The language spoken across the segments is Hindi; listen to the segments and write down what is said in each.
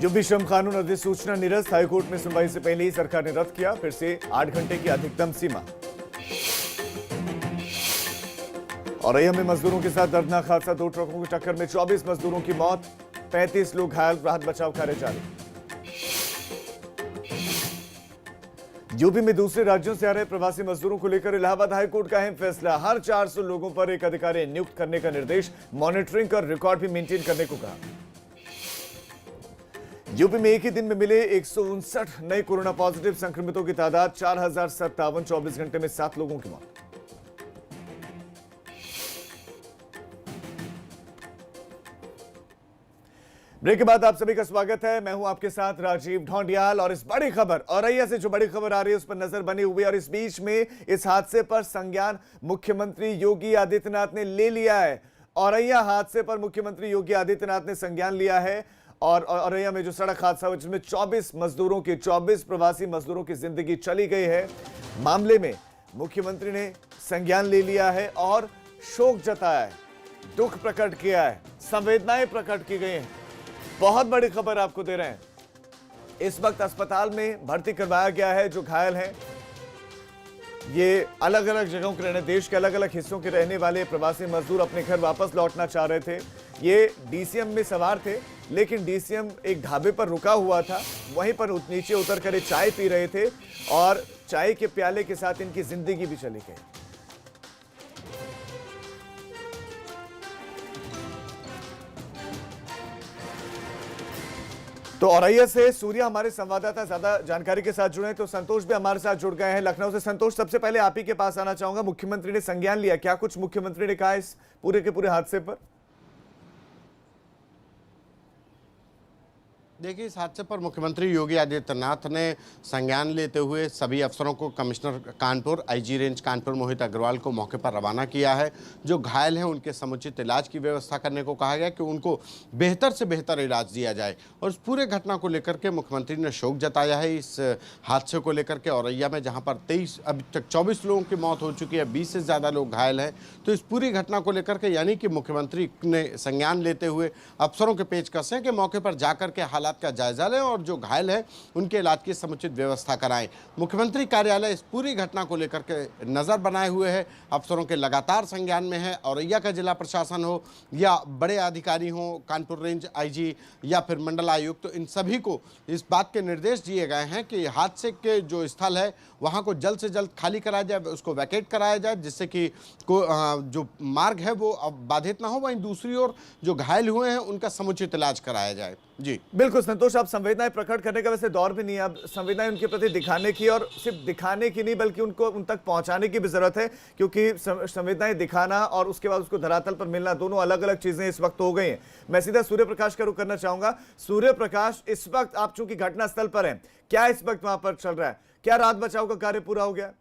यूपी श्रम कानून अधिसूचना निरस्त। हाईकोर्ट में सुनवाई से पहले ही सरकार ने रद्द किया, फिर से 8 घंटे की अधिकतम सीमा। औरैया में मजदूरों के साथ दर्दनाक हादसा, 2 ट्रकों की टक्कर में 24 मजदूरों की मौत, 35 लोग घायल, राहत बचाव कार्य जारी। यूपी में दूसरे राज्यों से आ रहे प्रवासी मजदूरों को लेकर इलाहाबाद हाईकोर्ट का अहम फैसला। हर 400 लोगों पर एक अधिकारी नियुक्त करने का निर्देश, मॉनिटरिंग कर रिकॉर्ड भी मेंटेन करने को कहा। यूपी में एक ही दिन में मिले 159 नए कोरोना पॉजिटिव संक्रमितों की तादाद 4057, 24 घंटे में 7 लोगों की मौत। ब्रेक के बाद आप सभी का स्वागत है। मैं हूं आपके साथ राजीव ढोंडियाल और इस बड़ी खबर औरैया से जो बड़ी खबर आ रही है उस पर नजर बनी हुई है। और इस बीच में इस हादसे पर संज्ञान मुख्यमंत्री योगी आदित्यनाथ ने ले लिया है। औरैया हादसे पर मुख्यमंत्री योगी आदित्यनाथ ने संज्ञान लिया है और औरैया में जो सड़क हादसा हुआ जिसमें 24 प्रवासी मजदूरों की जिंदगी चली गई है, मामले में मुख्यमंत्री ने संज्ञान ले लिया है और शोक जताया है, दुख प्रकट किया है, संवेदनाएं प्रकट की गई हैं। बहुत बड़ी खबर आपको दे रहे हैं। इस वक्त अस्पताल में भर्ती करवाया गया है। जो घायल हैं ये अलग अलग जगहों के रहने, देश के अलग अलग हिस्सों के रहने वाले प्रवासी मजदूर अपने घर वापस लौटना चाह रहे थे। ये डीसीएम में सवार थे, लेकिन डीसीएम एक ढाबे पर रुका हुआ था, वहीं पर नीचे उतर कर चाय पी रहे थे और चाय के प्याले के साथ इनकी जिंदगी भी चली गई। तो औरैया से सूर्या हमारे संवाददाता ज्यादा जानकारी के साथ जुड़े हैं, तो संतोष भी हमारे साथ जुड़ गए हैं लखनऊ से। संतोष, सबसे पहले आप ही के पास आना चाहूंगा। मुख्यमंत्री ने संज्ञान लिया, क्या कुछ मुख्यमंत्री ने कहा इस पूरे के पूरे हादसे पर? देखिए, इस हादसे पर मुख्यमंत्री योगी आदित्यनाथ ने संज्ञान लेते हुए सभी अफसरों को, commissioner Kanpur, IG range Kanpur Mohit Agarwal को मौके पर रवाना किया है। जो घायल हैं उनके समुचित इलाज की व्यवस्था करने को कहा गया कि उनको बेहतर से बेहतर इलाज दिया जाए। और इस पूरे घटना को लेकर के मुख्यमंत्री ने शोक जताया है। इस हादसे को लेकर के औरैया में जहाँ पर 23 अभी तक 24 लोगों की मौत हो चुकी है, 20 से ज़्यादा लोग घायल हैं। तो इस पूरी घटना को लेकर के यानी कि मुख्यमंत्री ने संज्ञान लेते हुए अफसरों के पेचकश हैं कि मौके पर जाकर के हालात का जायजा लें और जो घायल हैं उनके इलाज की समुचित व्यवस्था कराएं। मुख्यमंत्री कार्यालय इस पूरी घटना को लेकर के नजर बनाए हुए है, अफसरों के लगातार संज्ञान में है। औरैया का जिला प्रशासन हो या बड़े अधिकारी हो, कानपुर रेंज आईजी या फिर मंडल आयुक्त, तो इन सभी को इस बात के निर्देश दिए गए हैं कि हादसे के जो स्थल है वहां को जल्द से जल्द खाली कराया जाए, उसको वैकेट कराया जाए, जिससे कि जो मार्ग है वो अब बाधित ना हो। वहीं दूसरी ओर जो घायल हुए हैं उनका समुचित इलाज कराया जाए। जी बिल्कुल संतोष, आप संवेदनाएं प्रकट करने का वैसे दौर भी नहीं है, अब संवेदनाएं उनके प्रति दिखाने की, और सिर्फ दिखाने की नहीं बल्कि उनको उन तक पहुंचाने की भी जरूरत है, क्योंकि संवेदनाएं दिखाना और उसके बाद उसको धरातल पर मिलना दोनों अलग अलग चीजें इस वक्त हो गई हैं। मैं सीधा सूर्य प्रकाश का रुख करना चाहूंगा। सूर्य प्रकाश, इस वक्त आप चूंकि घटना स्थल पर हैं, क्या इस वक्त वहां पर चल रहा है? क्या राहत बचाव का कार्य पूरा हो गया?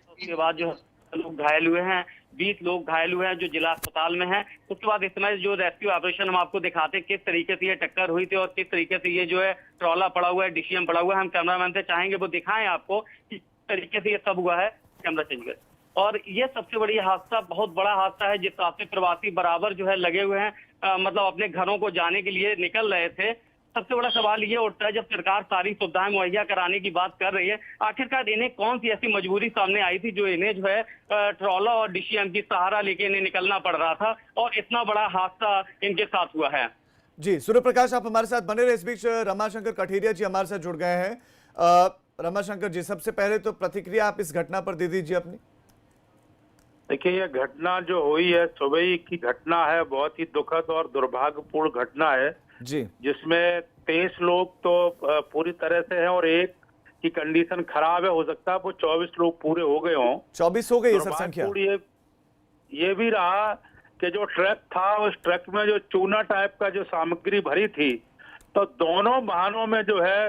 उसके बाद जो लोग घायल हुए हैं, 20 लोग घायल हुए हैं जो जिला अस्पताल में हैं। उसके बाद इस समय जो रेस्क्यू ऑपरेशन हम आपको दिखाते हैं किस तरीके से ये टक्कर हुई थी और किस तरीके से ये जो है ट्रॉला पड़ा हुआ है, डीसीएम पड़ा हुआ है। हम कैमरामैन से चाहेंगे वो दिखाएं आपको किस तरीके से ये सब हुआ है। कैमरा चेंज कर। और ये सबसे बड़ी हादसा, बहुत बड़ा हादसा है, जिस रास्ते प्रवासी बराबर जो है लगे हुए हैं, मतलब अपने घरों को जाने के लिए निकल रहे थे। सबसे बड़ा सवाल ये उठता है, जब सरकार सारी सुविधाएं मुहैया कराने की बात कर रही है, आखिरकार इन्हें कौन सी ऐसी मजबूरी सामने आई थी जो इन्हें जो है ट्रॉला और डीसीएम की सहारा लेके इन्हें निकलना पड़ रहा था और इतना बड़ा हादसा इनके साथ हुआ है। जी सूर्य प्रकाश, आप हमारे साथ बने रहे। इस बीच रमाशंकर कठेरिया जी हमारे साथ जुड़ गए हैं। रमाशंकर जी, सबसे पहले तो प्रतिक्रिया आप इस घटना पर दे दीजिए अपनी। देखिए, यह घटना जो हुई है सुबह की घटना है, बहुत ही दुखद और दुर्भाग्यपूर्ण घटना है जी, जिसमें 23 लोग तो पूरी तरह से हैं और एक की कंडीशन खराब है। हो सकता है वो 24 लोग पूरे हो गए हों। 24 हो गई है सर संख्या। ये भी रहा कि जो ट्रक था उस ट्रक में जो चूना टाइप का जो सामग्री भरी थी, तो दोनों वाहनों में जो है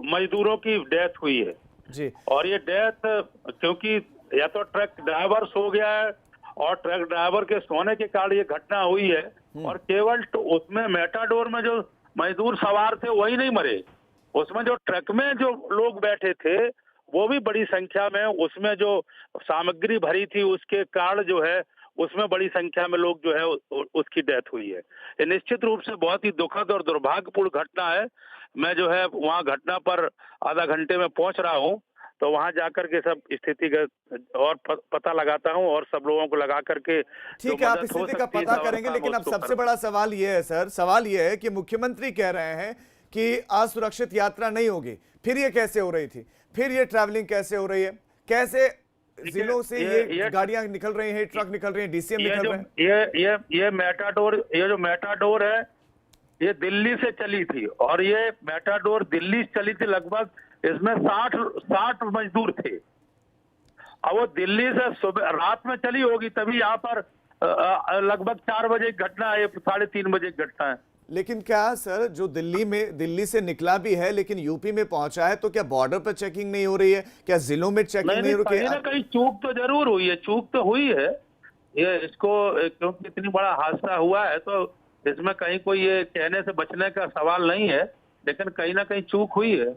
मजदूरों की डेथ हुई है जी। और ये डेथ क्योंकि या तो ट्रक ड्राइवर सो गया है और ट्रक ड्राइवर के सोने के कारण ये घटना हुई है, और केवल उसमें मेटाडोर में जो मजदूर सवार थे वही नहीं मरे, उसमें जो ट्रक में जो लोग बैठे थे वो भी बड़ी संख्या में, उसमें जो सामग्री भरी थी उसके कारण जो है उसमें बड़ी संख्या में लोग जो है उसकी डेथ हुई है। ये निश्चित रूप से बहुत ही दुखद और दुर्भाग्यपूर्ण घटना है। मैं जो है वहाँ घटना पर आधा घंटे में पहुंच रहा हूँ, तो वहां जाकर के सब स्थिति का और पता लगाता हूं और सब लोगों को लगा करके ठीक है, आप स्थिति का पता करेंगे, लेकिन अब सबसे बड़ा सवाल यह है सर, सवाल यह है कि मुख्यमंत्री कह रहे हैं कि असुरक्षित यात्रा नहीं होगी। फिर ये कैसे हो रही थी? फिर ये ट्रैवलिंग कैसे हो रही है? कैसे जिलों से ये गाड़ियां निकल रही हैं, ट्रक निकल रहे हैं, डीसीएम निकल रहे हैं? ये जो मेटाडोर है, ये दिल्ली से चली थी और ये मेटाडोर दिल्ली से चली थी। लगभग इसमें 60 मजदूर थे। अब वो दिल्ली से सुबह रात में चली होगी, तभी यहाँ पर लगभग 4 बजे की घटना है, 3:30 बजे की घटना है। लेकिन क्या सर, जो दिल्ली से निकला भी है लेकिन यूपी में पहुंचा है, तो क्या बॉर्डर पर चेकिंग नहीं हो रही है? क्या जिलों में चेकिंग नहीं हो रही है? कहीं ना कहीं चूक तो जरूर हुई है, चूक तो हुई है। ये इसको क्योंकि इतनी बड़ा हादसा हुआ है, तो इसमें कहीं कोई ये कहने से बचने का सवाल नहीं है, लेकिन कहीं ना कहीं चूक हुई है।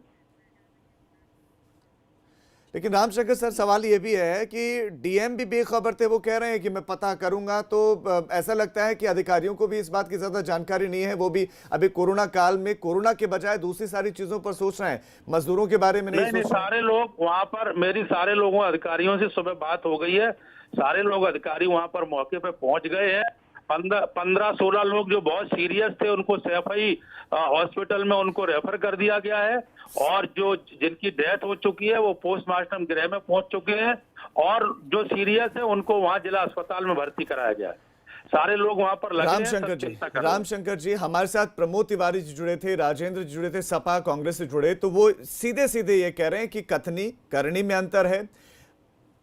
लेकिन रामशंकर सर, सवाल ये भी है कि डीएम भी बेखबर थे। वो कह रहे हैं कि मैं पता करूंगा, तो ऐसा लगता है कि अधिकारियों को भी इस बात की ज्यादा जानकारी नहीं है। वो भी अभी कोरोना काल में कोरोना के बजाय दूसरी सारी चीजों पर सोच रहे हैं, मजदूरों के बारे में नहीं सोच रहे। सारे लोग वहां पर, मेरी सारे लोगों अधिकारियों से सुबह बात हो गई है, सारे लोग अधिकारी वहां पर मौके पे पहुंच गए हैं। 15-16 लोग जो बहुत सीरियस थे, उनको सैफई हॉस्पिटल में उनको रेफर कर दिया गया है, और जो जिनकी डेथ हो चुकी है वो पोस्टमार्टम गृह में पहुंच चुके हैं, और जो सीरियस है उनको वहां जिला अस्पताल में भर्ती कराया गया है। सारे लोग वहां पर लगे हैं। रामशंकर जी, हमारे साथ प्रमोद तिवारी जी जुड़े थे, राजेंद्र जी जुड़े थे, सपा कांग्रेस से जुड़े, तो वो सीधे सीधे ये कह रहे हैं कि कथनी करनी में अंतर है।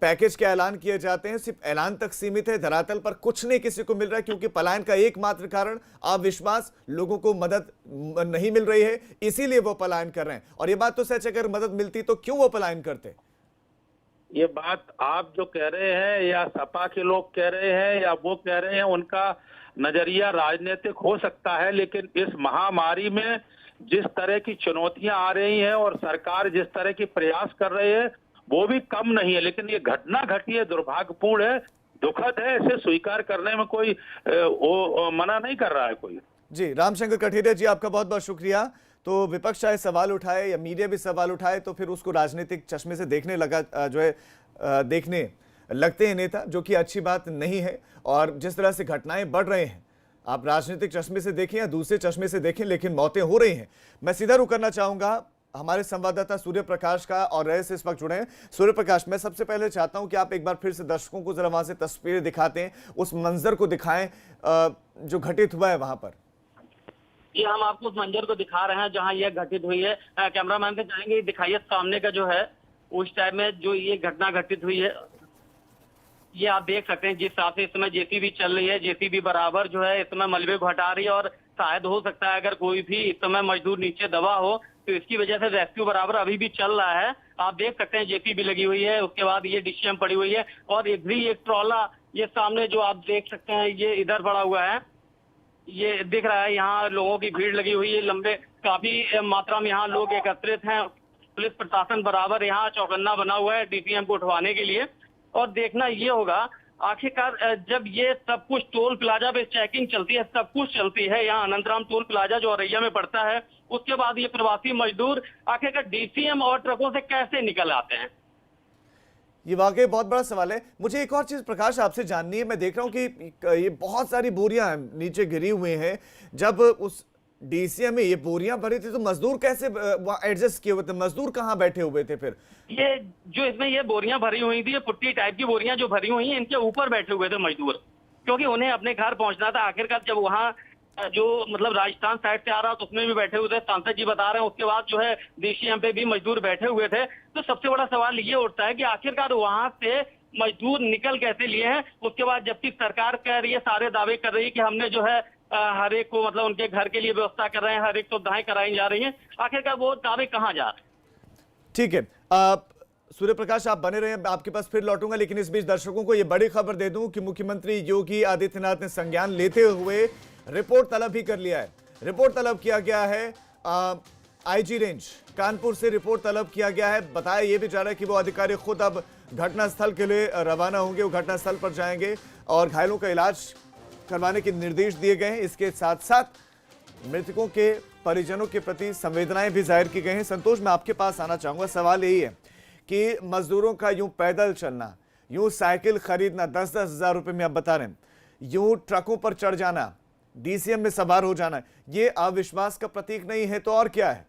पैकेज के ऐलान किए जाते हैं, सिर्फ ऐलान तक सीमित है, धरातल पर कुछ नहीं किसी को मिल रहा है, क्योंकि पलायन का एकमात्र कारण अविश्वास, लोगों को मदद नहीं मिल रही है, इसीलिए वो पलायन कर रहे हैं। और ये बात तो सच है, अगर मदद मिलती तो क्यों वो पलायन करते? ये बात आप जो कह रहे हैं, या सपा के लोग कह रहे हैं, या वो कह रहे हैं, उनका नजरिया राजनीतिक हो सकता है, लेकिन इस महामारी में जिस तरह की चुनौतियां आ रही हैं और सरकार जिस तरह की प्रयास कर रही है, वो भी कम नहीं है। लेकिन ये घटना घटी है, दुर्भाग्यपूर्ण है, दुखद है, इसे स्वीकार करने में कोई मना नहीं कर रहा है कोई। जी, रामशंकर कठेरिया जी, आपका बहुत बहुत शुक्रिया। तो विपक्ष चाहे सवाल उठाए या मीडिया भी सवाल उठाए, तो फिर उसको राजनीतिक चश्मे से देखने लगा, जो है देखने लगते हैं नेता, जो कि अच्छी बात नहीं है। और जिस तरह से घटनाएं बढ़ रहे हैं, आप राजनीतिक चश्मे से देखें या दूसरे चश्मे से देखें, लेकिन मौतें हो रही हैं। मैं सीधा रुख करना चाहूंगा हमारे संवाददाता सूर्य प्रकाश का, और रहे से इस वक्त जुड़े हैं। सूर्य प्रकाश, मैं सबसे पहले चाहता हूं कि आप एक बार फिर से दर्शकों को जरा वहां से तस्वीरें दिखाते हैं, उस मंजर को दिखाएं जो घटित हुआ है वहां पर। ये हम आपको उस मंजर को दिखा रहे हैं जहां यह घटित हुई है। कैमरामैन से चाहेंगे दिखाइए सामने का जो है, उस टाइम में जो ये घटना घटित हुई है, ये आप देख सकते हैं। जिस हिसाब से इस समय जेसीबी चल रही है, जेसीबी बराबर जो है इस समय मलबे को हटा रही है, और शायद हो सकता है अगर कोई भी इस समय मजदूर नीचे दबा हो, तो इसकी वजह से रेस्क्यू बराबर अभी भी चल रहा है। आप देख सकते हैं जेसीबी लगी हुई है, उसके बाद ये डीसीएम पड़ी हुई है, और एक ट्रॉला ये सामने जो आप देख सकते हैं, ये इधर पड़ा हुआ है, ये दिख रहा है। यहाँ लोगों की भीड़ लगी हुई है, लंबे काफी मात्रा में यहाँ लोग एकत्रित हैं। पुलिस प्रशासन बराबर यहाँ चौकन्ना बना हुआ है डीसीएम को उठवाने के लिए। और देखना ये होगा आखिरकार, जब ये सब कुछ टोल प्लाजा पे चेकिंग चलती है, सब कुछ चलती है, यहाँ अनंतराम टोल प्लाजा जो औरैया में पड़ता है, उसके बाद ये प्रवासी मजदूर आखिरकार डीसीएम और ट्रकों से कैसे निकल आते हैं? ये वाकई बहुत बड़ा सवाल है। मुझे एक और चीज प्रकाश आपसे जाननी है। मैं देख रहा हूं कि ये बहुत सारी बोरियां नीचे गिरी हुई हैं। जब उस डीसीएम में ये बोरियां भरी थी, तो मजदूर कैसे एडजस्ट किए हुए थे? मजदूर कहाँ बैठे हुए थे फिर? ये जो इसमें ये बोरियां भरी हुई थी, ये पुट्टी टाइप की बोरियां जो भरी हुई हैं, इनके ऊपर बैठे हुए थे मजदूर, क्योंकि उन्हें अपने घर पहुंचना था। आखिरकार जब वहाँ जो मतलब राजस्थान साइड से आ रहा था, उसमें भी बैठे हुए थे, सांसद जी बता रहे हैं। उसके बाद जो है डीसीएम पे भी मजदूर बैठे हुए थे। तो सबसे बड़ा सवाल ये उठता है कि आखिरकार वहां से मजदूर निकल कैसे लिए हैं? उसके बाद जबकि सरकार कह रही है, सारे दावे कर रही है कि हमने जो है हर एक को मतलब उनके घर के लिए व्यवस्था कर रहे हैं, हर एक सुविधाएं कराई जा रही हैं, आखिरकार वो दावे कहाँ जा रहे हैं? ठीक है, सूर्य प्रकाश आप बने रहे, आपके पास फिर लौटूंगा। लेकिन इस बीच दर्शकों को यह बड़ी खबर दे दूं कि मुख्यमंत्री योगी आदित्यनाथ ने संज्ञान लेते हुए रिपोर्ट तलब ही कर लिया है। रिपोर्ट तलब किया गया है, आईजी रेंज कानपुर से रिपोर्ट तलब किया गया है। बताया यह भी जा रहा है कि वो अधिकारी खुद अब घटनास्थल के लिए रवाना होंगे, वो घटनास्थल पर जाएंगे। और घायलों का इलाज करवाने के निर्देश दिए गए हैं। इसके साथ साथ मृतकों के परिजनों के प्रति संवेदनाएं भी जाहिर की गई हैं। संतोष, मैं आपके पास आना चाहूंगा। सवाल यही है कि मजदूरों का यूं पैदल चलना, यूं साइकिल खरीदना 10-10 हजार रुपए में आप बता रहे हैं, यूं ट्रकों पर चढ़ जाना, डीसीएम में सवार हो जाना, ये अविश्वास का प्रतीक नहीं है तो और क्या है?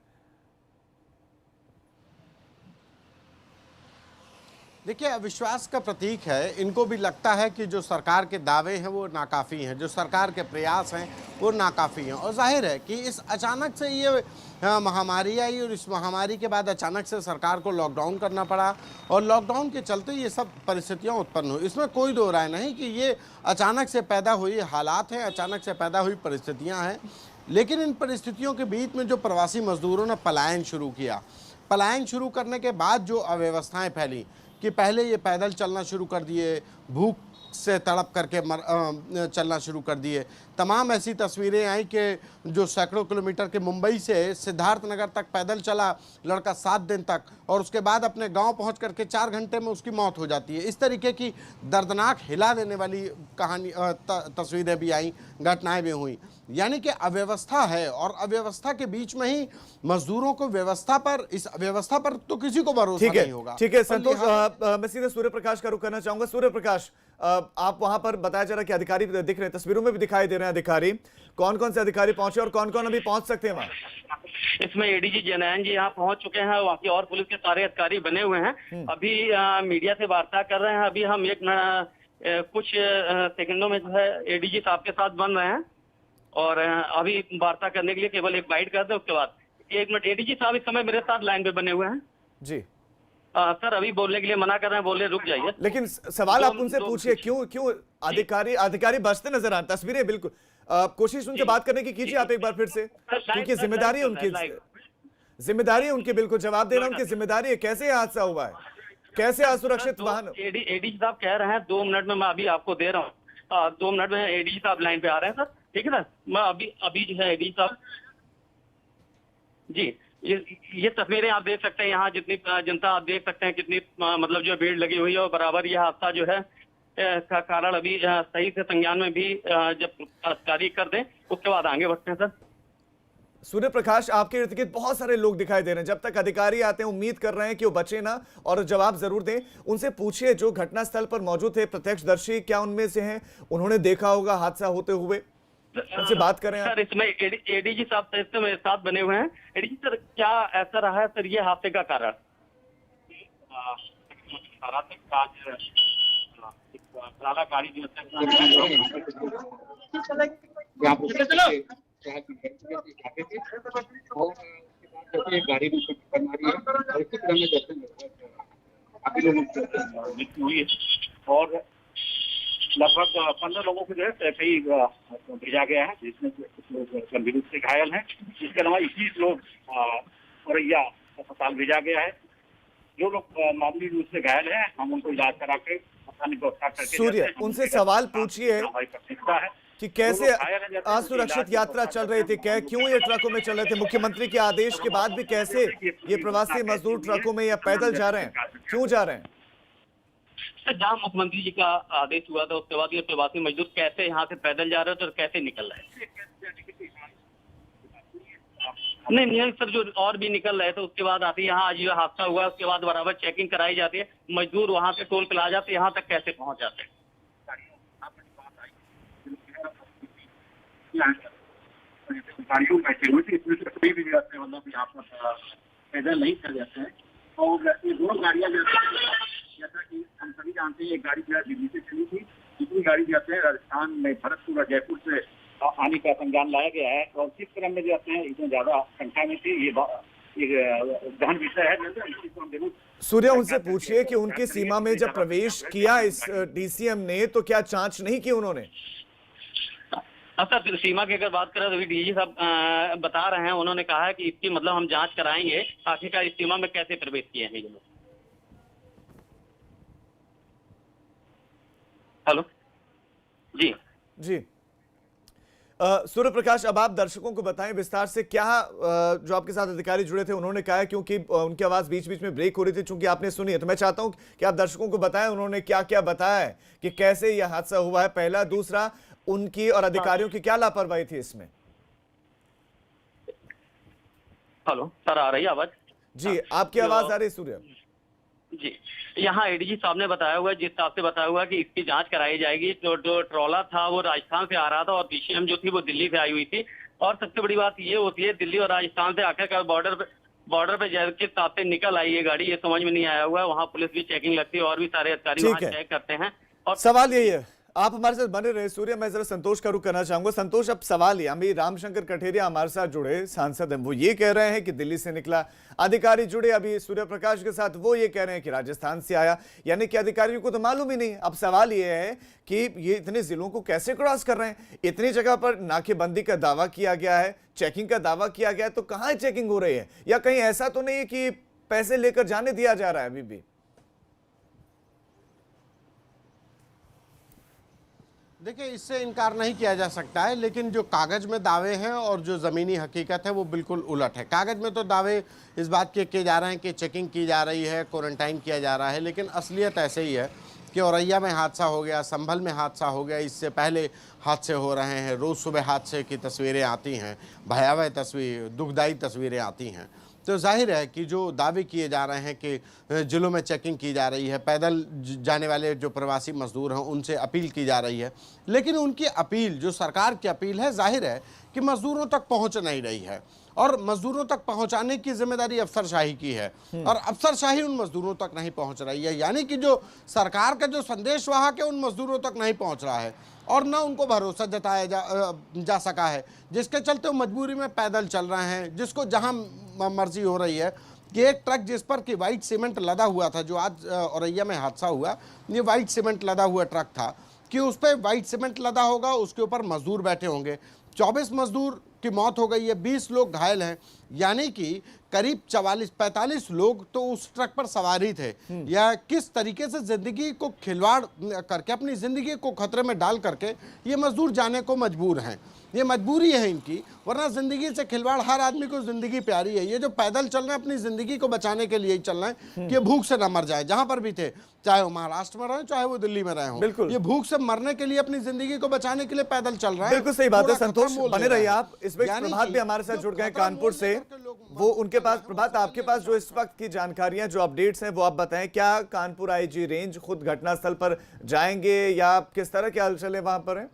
देखिए, अविश्वास का प्रतीक है। इनको भी लगता है कि जो सरकार के दावे हैं वो नाकाफ़ी हैं, जो सरकार के प्रयास हैं वो नाकाफ़ी हैं। और जाहिर है कि इस अचानक से ये महामारी आई और इस महामारी के बाद अचानक से सरकार को लॉकडाउन करना पड़ा और लॉकडाउन के चलते ये सब परिस्थितियां उत्पन्न हुई। इसमें कोई दो राय नहीं कि ये अचानक से पैदा हुई हालात हैं, अचानक से पैदा हुई परिस्थितियाँ हैं। लेकिन इन परिस्थितियों के बीच में जो प्रवासी मजदूरों ने पलायन शुरू किया, पलायन शुरू करने के बाद जो अव्यवस्थाएँ फैली कि पहले ये पैदल चलना शुरू कर दिए, भूख से तड़प करके चलना शुरू कर दिए। तमाम ऐसी तस्वीरें आई कि जो सैकड़ों किलोमीटर के मुंबई से सिद्धार्थनगर तक पैदल चला लड़का 7 दिन तक और उसके बाद अपने गांव पहुंच करके 4 घंटे में उसकी मौत हो जाती है। इस तरीके की दर्दनाक हिला देने वाली कहानी तस्वीरें भी आई, घटनाएं भी हुई। यानी कि अव्यवस्था है और अव्यवस्था के बीच में ही मजदूरों को व्यवस्था पर, इस अव्यवस्था पर तो किसी को भरोसा नहीं होगा। ठीक है संतोष, मैं सीधे सूर्य प्रकाश का रुख करना चाहूंगा। सूर्य प्रकाश, आप वहां पर बताया जा रहा है कि अधिकारी दिख रहे हैं, तस्वीरों में भी दिखाई दे रहे हैं अधिकारी। कौन कौन से अधिकारी पहुंचे और कौन कौन अभी पहुंच सकते हैं वहां? इसमें एडीजी जनैन जी यहाँ पहुंच चुके हैं, वहाँ की और पुलिस के सारे अधिकारी बने हुए हैं। अभी मीडिया से वार्ता कर रहे हैं। अभी हम कुछ सेकंडों में जो है एडीजी साहब के साथ बन रहे हैं और अभी वार्ता करने के लिए केवल एक बाइट कर दे, उसके बाद 1 मिनट। एडीजी साहब इस समय मेरे साथ लाइन पे बने हुए हैं जी। सर अभी बोलने के लिए मना कर रहे हैं, बोल रहे रुक जाइए। लेकिन सवाल आप उनसे पूछिए, क्यों अधिकारी बचते नजर आ, तस्वीरें बिल्कुल कोशिश उनसे बात करने की कीजिए आप एक बार फिर से, क्योंकि जिम्मेदारी है उनकी, जिम्मेदारी है उनकी, बिल्कुल जवाब देना उनकी जिम्मेदारी है। कैसे हादसा हुआ है, कैसे असुरक्षित वाहन? एडीजी साहब कह रहे हैं 2 मिनट में मैं अभी आपको दे रहा हूँ। 2 मिनट में एडीजी साहब लाइन पे आ रहे हैं सर, ठीक है ना। मैं अभी जो है एडीजी साहब जी, ये तस्वीरें आप देख सकते हैं, यहाँ जितनी जनता आप देख सकते हैं कितनी मतलब जो भीड़ लगी हुई है और बराबर यह हादसा जो है का कारण अभी सही से संज्ञान में भी जब अधिकारी कर दें उसके बाद आगे बढ़ते हैं सर। सूर्य प्रकाश, आपके इर्द गिर्द बहुत सारे लोग दिखाई दे रहे हैं, जब तक अधिकारी आते हैं उम्मीद कर रहे हैं कि वो बचे ना और जवाब जरूर दें। उनसे पूछिए जो घटनास्थल पर मौजूद थे, प्रत्यक्षदर्शी, क्या उनमें से हैं, उन्होंने देखा होगा हादसा होते हुए, उनसे बात करें सर। इसमें एडीजी साहब मेरे साथ बने हुए हैं। एडीजी सर, क्या ऐसा रहा है सर ये हादसे का कारण? गाड़ी में करना रही है और इसी क्रम में जैसे काफी लोगों हुई है और लगभग 15 लोगों को जो है कई भेजा गया है, जिसमें कुछ लोग गंभीर रूप से घायल हैं। इसके अलावा 21 लोग औरैया अस्पताल भेजा गया है। जो लोग मामूली रूप से घायल हैं हम उनको इलाज करा के व्यवस्था करके सूर्य, उनसे सवाल पूछिए कि कैसे असुरक्षित यात्रा चल रही थी, क्यों ये ट्रकों में चल रहे थे, मुख्यमंत्री के आदेश के बाद भी कैसे ये प्रवासी मजदूर ट्रकों में या पैदल जा रहे हैं, क्यों जा रहे हैं? जहाँ मुख्यमंत्री जी का आदेश हुआ था उसके बाद ये प्रवासी मजदूर कैसे यहाँ से पैदल जा रहे थे और कैसे निकल रहे थे? नहीं सर, जो और भी निकल रहे थे उसके बाद आते यहाँ आज ये हादसा हुआ उसके बाद बराबर चेकिंग कराई जाती है। मजदूर वहाँ से टोल प्लाजा से यहाँ तक कैसे पहुँच जाते हैं? गाड़ियों में बैठे हुए थे, इसमें से कोई भी मतलब यहाँ पर पैदल नहीं चल जाते हैं और ये 2 गाड़ियाँ जैसा कि हम सभी जानते हैं, एक गाड़ी जो है दिल्ली से चली थी, दूसरी गाड़ी जाते हैं राजस्थान में भरतपुर और जयपुर से आने का संज्ञान लाया गया है और किस क्रम में जाते हैं इतने ज्यादा संख्या में थी, ये गहन विषय है। सूर्य, उनसे पूछिए कि उनकी सीमा में जब प्रवेश किया इस डीसीएम ने तो क्या जांच नहीं की उन्होंने? सर सीमा की अगर बात करें तो डीजी साहब बता रहे हैं, उन्होंने कहा है कि इसकी मतलब हम जांच कराएंगे आखिरकार इस सीमा में कैसे प्रवेश किए हैं ये लोग। हेलो जी। सूर्य प्रकाश, अब आप दर्शकों को बताएं विस्तार से क्या जो आपके साथ अधिकारी जुड़े थे उन्होंने कहा है, क्योंकि उनकी आवाज बीच बीच में ब्रेक हो रही थी, चूंकि आपने सुनी है, तो मैं चाहता हूं कि आप दर्शकों को बताएं उन्होंने क्या क्या बताया है कि कैसे यह हादसा हुआ है, पहला, दूसरा उनकी और अधिकारियों की क्या लापरवाही थी इसमें। हेलो सर, आ रही है आवाज? जी, आपकी आवाज आ रही है सूर्य जी। यहाँ एडीजी साहब ने बताया हुआ है, जिस हिसाब से बताया हुआ है कि इसकी जांच कराई जाएगी। जो ट्रॉला था वो राजस्थान से आ रहा था और डीसीएम जो थी वो दिल्ली से आई हुई थी। और सबसे बड़ी बात ये होती है, दिल्ली और राजस्थान से आखिरकार बॉर्डर पे किस हिसाब से निकल आई ये गाड़ी, ये समझ में नहीं आया हुआ है। वहाँ पुलिस भी चेकिंग लगती है और भी सारे अधिकारी वहाँ चेक करते हैं। और सवाल यही है, आप हमारे साथ बने रहे सूर्य। मैं जरा संतोष का रुख करना चाहूंगा। संतोष, अब सवाल ये, अभी रामशंकर कठेरिया हमारे साथ जुड़े सांसद हैं, वो ये कह रहे हैं कि दिल्ली से निकला। अधिकारी जुड़े अभी सूर्य प्रकाश के साथ, वो ये कह रहे हैं कि राजस्थान से आया, यानी कि अधिकारियों को तो मालूम ही नहीं। अब सवाल ये है कि ये इतने जिलों को कैसे क्रॉस कर रहे हैं? इतनी जगह पर नाकेबंदी का दावा किया गया है, चेकिंग का दावा किया गया है, तो कहां चेकिंग हो रही है? या कहीं ऐसा तो नहीं है कि पैसे लेकर जाने दिया जा रहा है अभी भी? देखिए, इससे इनकार नहीं किया जा सकता है, लेकिन जो कागज में दावे हैं और जो ज़मीनी हकीकत है वो बिल्कुल उलट है। कागज में तो दावे इस बात के किए जा रहे हैं कि चेकिंग की जा रही है, क्वारंटाइन किया जा रहा है, लेकिन असलियत ऐसे ही है कि औरैया में हादसा हो गया, संभल में हादसा हो गया, इससे पहले हादसे हो रहे हैं। रोज़ सुबह हादसे की तस्वीरें आती हैं, भयावह तस्वीर, दुखदायी तस्वीरें आती हैं। तो जाहिर है कि जो दावे किए जा रहे हैं कि जिलों में चेकिंग की जा रही है, पैदल जाने वाले जो प्रवासी मजदूर हैं उनसे अपील की जा रही है, लेकिन उनकी अपील, जो सरकार की अपील है, जाहिर है कि मजदूरों तक पहुंच नहीं रही है। और मजदूरों तक पहुंचाने की जिम्मेदारी अफसरशाही की है और अफसरशाही उन मजदूरों तक नहीं पहुंच रही है। यानी कि जो सरकार का जो संदेश वाहक है उन मजदूरों तक नहीं पहुंच रहा है और न उनको भरोसा जताया जा सका है, जिसके चलते वो मजबूरी में पैदल चल रहे हैं। जिसको जहां मर्जी हो रही है कि एक ट्रक जिस पर कि वाइट सीमेंट लदा हुआ था, जो आज औरैया में हादसा हुआ, ये वाइट सीमेंट लदा हुआ ट्रक था कि उस पर वाइट सीमेंट लदा होगा, उसके ऊपर मजदूर बैठे होंगे। 24 मजदूर की मौत हो गई है, 20 लोग घायल हैं, यानी कि करीब 44-45 लोग तो उस ट्रक पर सवारी थे। या किस तरीके से जिंदगी को खिलवाड़ करके, अपनी जिंदगी को खतरे में डाल करके ये मजदूर जाने को मजबूर हैं। ये मजबूरी है इनकी, वरना जिंदगी से खिलवाड़, हर आदमी को जिंदगी प्यारी है। ये जो पैदल चल रहे हैं अपनी जिंदगी को बचाने के लिए ही चल रहे हैं कि भूख से ना मर जाए, जहां पर भी थे, चाहे वो महाराष्ट्र में रहे, चाहे वो दिल्ली में रहे हो। बिल्कुल, ये भूख से मरने के लिए, अपनी जिंदगी को बचाने के लिए पैदल चल रहे हैं। बिल्कुल सही बात है संतोष, बने रहिए आप। इसमें प्रभात भी हमारे साथ जुड़ गए कानपुर से, वो उनके पास, प्रभात आपके पास जो इस वक्त की जानकारियां, जो अपडेट्स हैं वो आप बताएं। क्या कानपुर आईजी रेंज खुद घटनास्थल पर जाएंगे या किस तरह के हलचल है वहां पर है?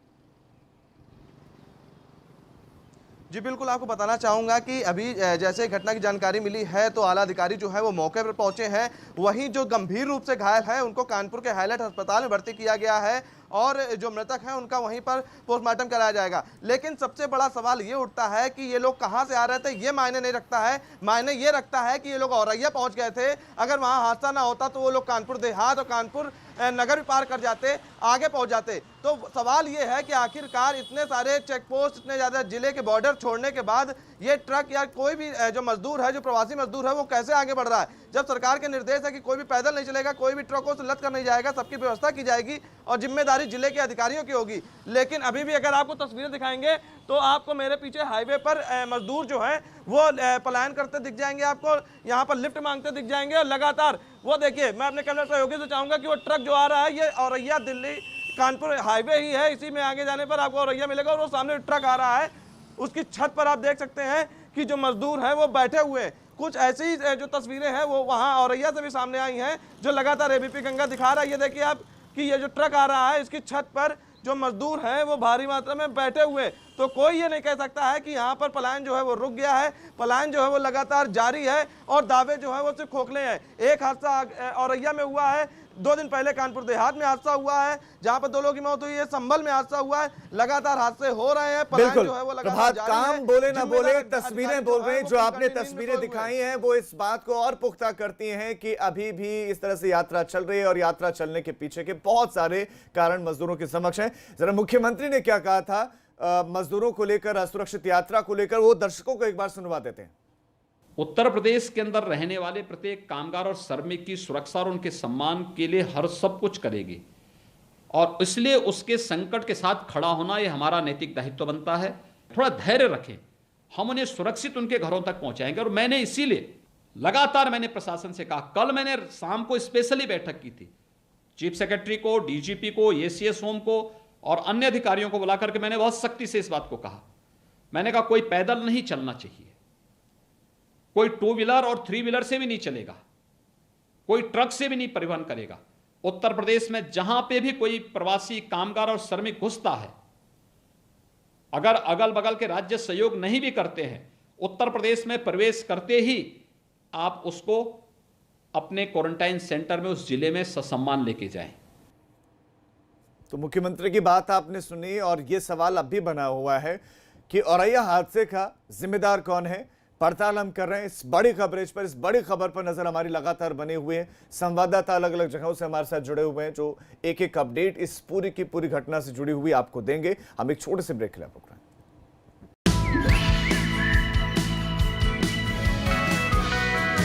जी बिल्कुल, आपको बताना चाहूँगा कि अभी जैसे घटना की जानकारी मिली है तो आला अधिकारी जो है वो मौके पर पहुंचे हैं। वहीं जो गंभीर रूप से घायल है उनको कानपुर के हाईलाइट अस्पताल में भर्ती किया गया है और जो मृतक है उनका वहीं पर पोस्टमार्टम कराया जाएगा। लेकिन सबसे बड़ा सवाल ये उठता है कि ये लोग कहाँ से आ रहे थे, ये मायने नहीं रखता है। मायने ये रखता है कि ये लोग औरैया पहुँच गए थे। अगर वहाँ हादसा ना होता तो वो लोग कानपुर देहात और कानपुर नगर भी पार कर जाते, आगे पहुंच जाते। तो सवाल ये है कि आखिरकार इतने सारे चेक पोस्ट, इतने ज़्यादा जिले के बॉर्डर छोड़ने के बाद ये ट्रक या कोई भी जो मजदूर है, जो प्रवासी मजदूर है, वो कैसे आगे बढ़ रहा है? जब सरकार के निर्देश है कि कोई भी पैदल नहीं चलेगा, कोई भी ट्रकों से लद कर नहीं जाएगा, सबकी व्यवस्था की जाएगी और जिम्मेदारी जिले के अधिकारियों की होगी। लेकिन अभी भी अगर आपको तस्वीरें दिखाएंगे तो आपको मेरे पीछे हाईवे पर मजदूर जो है वो पलायन करते दिख जाएंगे, आपको यहाँ पर लिफ्ट मांगते दिख जाएंगे। और लगातार वो देखिए, मैं अपने कैमरा सहयोगी से चाहूंगा कि वो ट्रक जो आ रहा है ये औरैया दिल्ली कानपुर हाईवे ही है, इसी में आगे जाने पर आपको औरैया मिलेगा और वो सामने ट्रक आ रहा है, उसकी छत पर आप देख सकते हैं कि जो मजदूर हैं वो बैठे हुए हैं। कुछ ऐसी जो तस्वीरें हैं वो वहाँ औरैया से भी सामने आई हैं, जो लगातार एबीपी गंगा दिखा रहा है। ये देखिए आप कि ये जो ट्रक आ रहा है, इसकी छत पर जो मजदूर हैं वो भारी मात्रा में बैठे हुए। तो कोई ये नहीं कह सकता है कि यहाँ पर पलायन जो है वो रुक गया है। पलायन जो है वो लगातार जारी है और दावे जो है वो सिर्फ खोखले हैं। एक हादसा औरैया में हुआ है, 2 दिन पहले कानपुर देहात में हादसा हुआ है जहां पर 2 लोगों की मौत हुई है, संभल में हादसा हुआ है। लगातार हादसे हो रहे हैं, बिल्कुल, जो है वो प्रभात काम बोले ना बोले, तस्वीरें बोल रहे हैं। जो आपने तस्वीरें दिखाई हैं वो इस बात को और पुख्ता करती हैं कि अभी भी इस तरह से यात्रा चल रही है और यात्रा चलने के पीछे के बहुत सारे कारण मजदूरों के समक्ष हैं। जरा मुख्यमंत्री ने क्या कहा था मजदूरों को लेकर, असुरक्षित यात्रा को लेकर, वो दर्शकों को एक बार सुनवा देते हैं। उत्तर प्रदेश के अंदर रहने वाले प्रत्येक कामगार और श्रमिक की सुरक्षा और उनके सम्मान के लिए हर सब कुछ करेगी और इसलिए उसके संकट के साथ खड़ा होना ये हमारा नैतिक दायित्व बनता है। थोड़ा धैर्य रखें, हम उन्हें सुरक्षित उनके घरों तक पहुंचाएंगे। और मैंने इसीलिए लगातार मैंने प्रशासन से कहा, कल मैंने शाम को स्पेशली बैठक की थी, चीफ सेक्रेटरी को, डीजीपी को, एसीएस होम को और अन्य अधिकारियों को बुला करके मैंने बहुत सख्ती से इस बात को कहा। मैंने कहा कोई पैदल नहीं चलना चाहिए, कोई 2 व्हीलर और 3 व्हीलर से भी नहीं चलेगा, कोई ट्रक से भी नहीं परिवहन करेगा। उत्तर प्रदेश में जहां पे भी कोई प्रवासी कामगार और श्रमिक घुसता है, अगर अगल बगल के राज्य सहयोग नहीं भी करते हैं, उत्तर प्रदेश में प्रवेश करते ही आप उसको अपने क्वारंटाइन सेंटर में उस जिले में ससम्मान लेके जाएं। तो मुख्यमंत्री की बात आपने सुनी और ये सवाल अब भी बना हुआ है कि औरैया हादसे का जिम्मेदार कौन है। पड़ताल हम कर रहे हैं। इस बड़ी कवरेज पर, इस बड़ी खबर पर नजर हमारी लगातार बने हुए हैं। संवाददाता अलग अलग जगहों से हमारे साथ जुड़े हुए हैं जो एक एक अपडेट इस पूरी की पूरी घटना से जुड़ी हुई आपको देंगे। हम एक छोटे से ब्रेक के लिए आपको